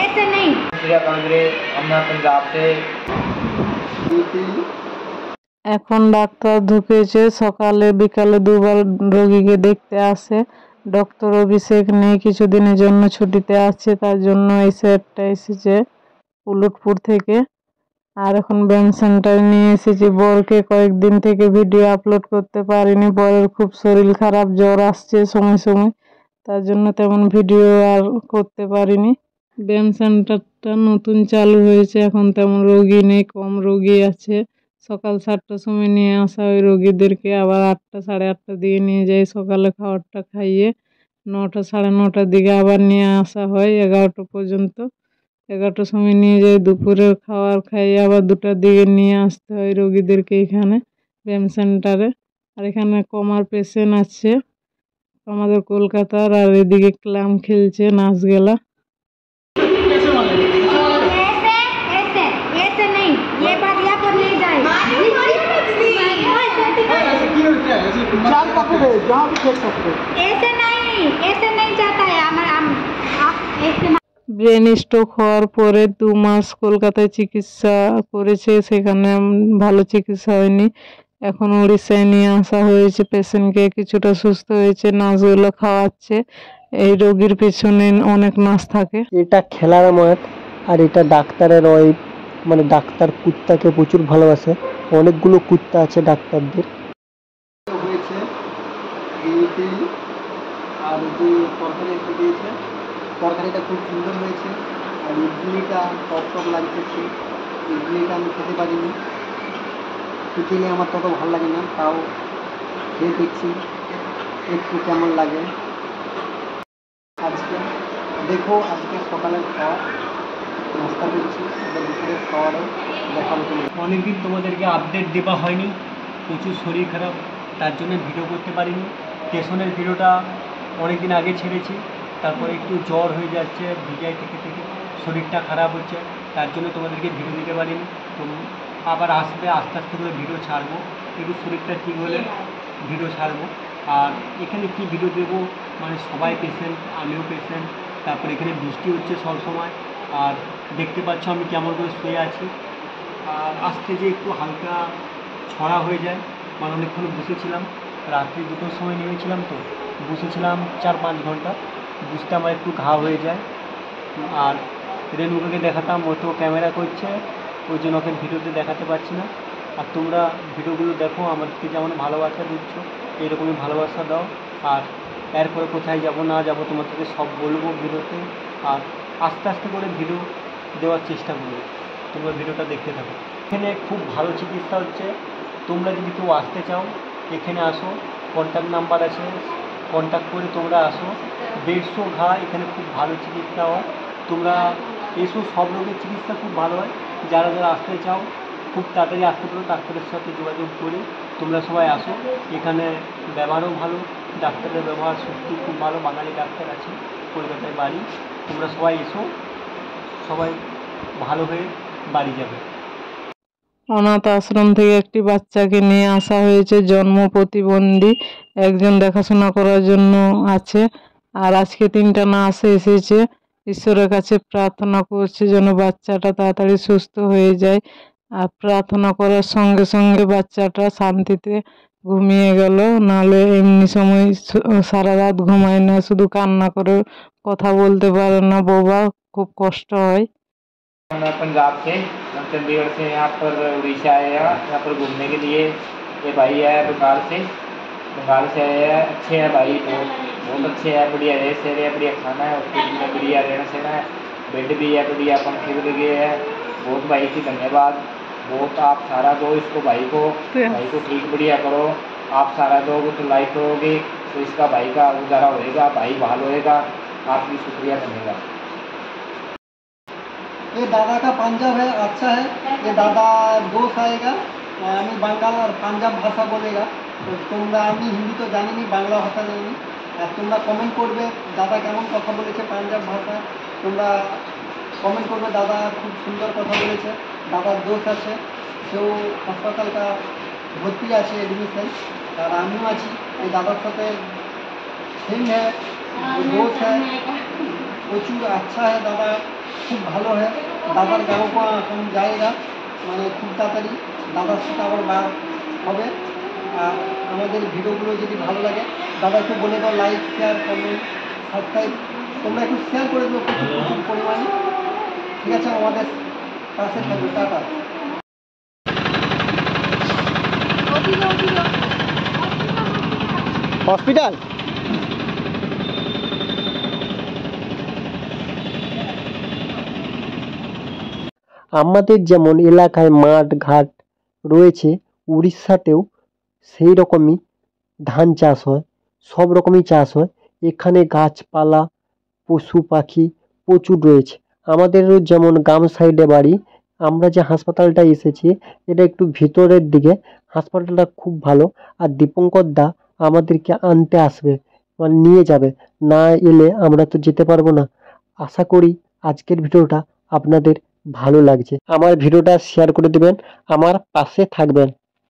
ऐसे नहीं। हम पंजाब से। এখন ডাক্তার ঢুকেছে, সকালে বিকালে দুবার রোগীকে দেখতে আসে। ডক্টর অভিষেক নেই, কিছুদিনের জন্য ছুটিতে আসছে, তার জন্য এই স্যারটা এসেছে উলটপুর থেকে। আর এখন ব্যায়াম সেন্টার নিয়ে এসেছি বরকে। কয়েকদিন থেকে ভিডিও আপলোড করতে পারিনি, বরের খুব শরীর খারাপ, জ্বর আসছে সময় সময়, তার জন্য তেমন ভিডিও আর করতে পারিনি। ব্যায়াম সেন্টারটা নতুন চালু হয়েছে, এখন তেমন রোগী নেই, কম রোগী আছে। সকাল 7টার সময় নিয়ে আসা হয় রোগীদেরকে, আবার 8টা 8:30টার দিকে নিয়ে যাই সকালে খাবারটা খাইয়ে। 9টা 9:30টার দিকে আবার নিয়ে আসা হয় 11টা পর্যন্ত। 11টার সময় নিয়ে যাই, দুপুরের খাবার খাইয়ে আবার 2টার দিকে নিয়ে আসতে হয় রোগীদেরকে এখানে ব্যায়াম সেন্টারে। আর এখানে কমার পেশেন্ট আছে আমাদের কলকাতার, আর এদিকে ক্লাম খেলছে নাচ গেলা। ব্রেন স্ট্রোক হওয়ার পরে 2 মাস কলকাতায় চিকিৎসা করেছে, সেখানে ভালো চিকিৎসা হয়নি। এখন উড়িষ্যায় নিয়ে আসা হয়েছে পেশেন্টকে, কিছুটা সুস্থ হয়েছে, নাচগুলো খাওয়াচ্ছে। এই রোগীর পেছনে অনেক নাচ থাকে। এটা খেলার মাঠ, আর এটা ডাক্তারের ওয়াইফ, মানে ডাক্তার কুত্তাকে প্রচুর ভালোবাসে, অনেকগুলো কুত্তা আছে ডাক্তারদের। হয়েছে আর যে তরকারি একটু দিয়েছে, তরকারিটা খুব সুন্দর হয়েছে। আর ইডলিটা টক টক লাগছে, ইডলিটা আমি খেতে পারিনি, ইডলি আমার তত ভালো লাগে না, তাও খেয়ে দেখছি একটু কেমন লাগে। আজকে দেখো, আজকে সকালের খাওয়া নাস্তা করছি, দুপুরের খাওয়ারও দেখাবো। অনেকদিন তোমাদেরকে আপডেট দেওয়া হয়নি, প্রচুর শরীর খারাপ, তার জন্য ভিডিও করতে পারিনি। স্টেশনের ভিডিওটা অনেকদিন আগে ছেড়েছি, তারপরে একটু জ্বর হয়ে যাচ্ছে, ভিজাই থেকে শরীরটা খারাপ হচ্ছে, তার জন্য তোমাদেরকে ভিডিও দিতে পারিনি। তো আবার আসবে, আস্তে আস্তে করে ভিডিও ছাড়বো, একটু শরীরটা ঠিক হলে ভিডিও ছাড়বো। আর এখানে কি ভিডিও দেবো, মানে সবাই পেশেন্ট, আমিও পেশেন্ট, তারপরে এখানে বৃষ্টি হচ্ছে সব সময়, আর দেখতে পাচ্ছ আমি কেমন করে শুয়ে আছি। আর আজকে যে একটু হালকা ছড়া হয়ে যায়, মানে অনেকক্ষণ বসেছিলাম, রাত্রি 2টোর সময় নেমেছিলাম, তো বসেছিলাম 4-5 ঘন্টা, বুঝতে আমার একটু ঘা হয়ে যায়। আর রেণুকাকে দেখাতাম, ও তো ক্যামেরা করছে, ওই জন্য ওকে ভিডিওতে দেখাতে পারছি না। আর তোমরা ভিডিওগুলো দেখো, আমাদেরকে যেমন ভালোবাসা দিচ্ছ এইরকমই ভালোবাসা দাও। আর এরপরে কোথায় যাব না যাব তোমাদেরকে সব বলবো ভিডিওতে, আর আস্তে আস্তে করে ভিডিও দেওয়ার চেষ্টা করবো। তোমরা ভিডিওটা দেখতে থাকো। এখানে খুব ভালো চিকিৎসা হচ্ছে, তোমরা যদি কেউ আসতে চাও এখানে আসো, কন্ট্যাক্ট নাম্বার আছে, কন্ট্যাক্ট করে তোমরা আসো। 150 ঘা এখানে খুব ভালো চিকিৎসা হয়, তোমরা এসো, সব রোগের চিকিৎসা খুব ভালো হয়। যারা যারা আসতে চাও খুব তাড়াতাড়ি আসতে পারো, ডাক্তারের সাথে যোগাযোগ করে তোমরা সবাই আসো। এখানে ব্যবহারও ভালো, ডাক্তারের ব্যবহার সত্যি খুব ভালো, বাঙালি ডাক্তার আছে, কলকাতায় বাড়ি। তোমরা সবাই এসো, সবাই ভালো হয়ে বাড়ি যাবে। অনাথ আশ্রম থেকে একটি বাচ্চাকে নিয়ে আসা হয়েছে, জন্ম প্রতিবন্ধী, একজন দেখাশোনা করার জন্য আছে। আর আজকে 3টা নার্স এসেছে, ঈশ্বরের কাছে প্রার্থনা করছে যেন বাচ্চাটা তাড়াতাড়ি সুস্থ হয়ে যায়। আর প্রার্থনা করার সঙ্গে সঙ্গে বাচ্চাটা শান্তিতে ঘুমিয়ে গেল, নাহলে এমনি সময় সারা রাত ঘুমায় না, শুধু কান্না করে, কথা বলতে পারে না, বোবা, খুব কষ্ট হয়। पंजाब से, चंडीगढ़ से यहाँ पर उड़ीसा आया यहाँ पर घूमने के लिए। ये भाई आया बंगाल से आया है, अच्छे हैं भाई, बहुत अच्छे हैं, बढ़िया रेस है, बढ़िया खाना है, हॉस्पिटल में बढ़िया रहना सहना है, बेड भी है बढ़िया, पंखे भी लगे हैं। बहुत भाई की धन्यवाद, बहुत आप सारा दो इसको, भाई को ठीक बढ़िया करो। आप सारा दोगे तो लाइक करोगे तो इसका भाई का गुजारा होएगा, भाई बहाल होएगा, आपकी शुक्रिया धन्यवाद। ये दादा का पंजाब है, अच्छा है। ये दादा दोस्त आएगा, আমি বাঙাল আর পাঞ্জাব ভাষা বলেগা, তো তোমরা, আমি হিন্দি তো জানি নি, বাংলা ভাষা জানি, আর তোমরা কমেন্ট করবে দাদা কেমন কথা বলেছে পাঞ্জাব ভাষা, তোমরা কমেন্ট করবে দাদা খুব সুন্দর কথা বলেছে। দাদার দোষ আছে, সেও হাসপাতালটা ভর্তি আছে, এডমিশন, আর আমিও আছি। এই দাদার সাথে সেম হ্যাঁ, दोस्त है, प्रचुर अच्छा है दादा, খুব ভালো হয়। দাদার গাঁও কোন জায়গা মানে খুব তাড়াতাড়ি দাদার সাথে আবার বার হবে। আর আমাদের ভিডিওগুলো যদি ভালো লাগে দাদা একটু বলে দাও, লাইক শেয়ার কমেন্ট সাবস্ক্রাইব তোমরা একটু শেয়ার করে দেবো প্রচুর প্রচুর পরিমাণে। ঠিক আছে, আমাদের পাশে থাকবে। টাটা। হসপিটাল আমাদের যেমন এলাকায় মাঠ ঘাট রয়েছে, উড়িষ্যাতেও সেই রকমই ধান চাষ হয়, সব রকমই চাষ হয়। এখানে গাছপালা পশু পাখি প্রচুর রয়েছে। আমাদেরও যেমন গ্রাম সাইডে বাড়ি, আমরা যে হাসপাতালটা এসেছি এটা একটু ভিতরের দিকে। হাসপাতালটা খুব ভালো। আর দীপঙ্কর দা আমাদেরকে আনতে আসবে, মানে নিয়ে যাবে, না এলে আমরা তো যেতে পারবো না। আশা করি আজকের ভিডিওটা আপনাদের ভালো লাগছে। আমার ভিডিওটা শেয়ার করে দেবেন, আমার পাশে থাকবেন।